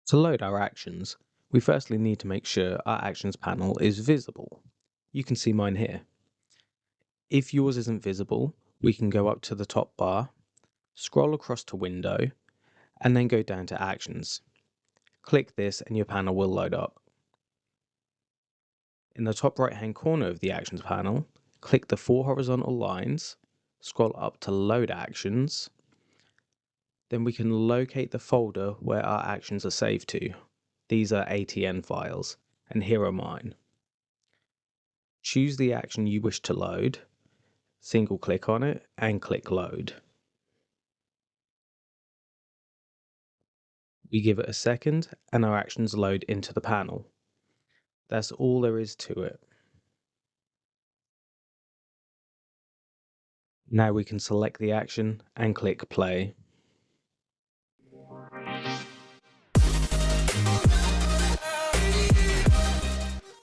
To load our actions, we firstly need to make sure our actions panel is visible. You can see mine here. If yours isn't visible, we can go up to the top bar, scroll across to Window, and then go down to Actions. Click this and your panel will load up. In the top right hand corner of the Actions panel, click the 4 horizontal lines, scroll up to Load Actions. Then we can locate the folder where our actions are saved to. These are ATN files, and here are mine. Choose the action you wish to load, single click on it, and click Load. We give it a second, and our actions load into the panel. That's all there is to it. Now we can select the action and click Play.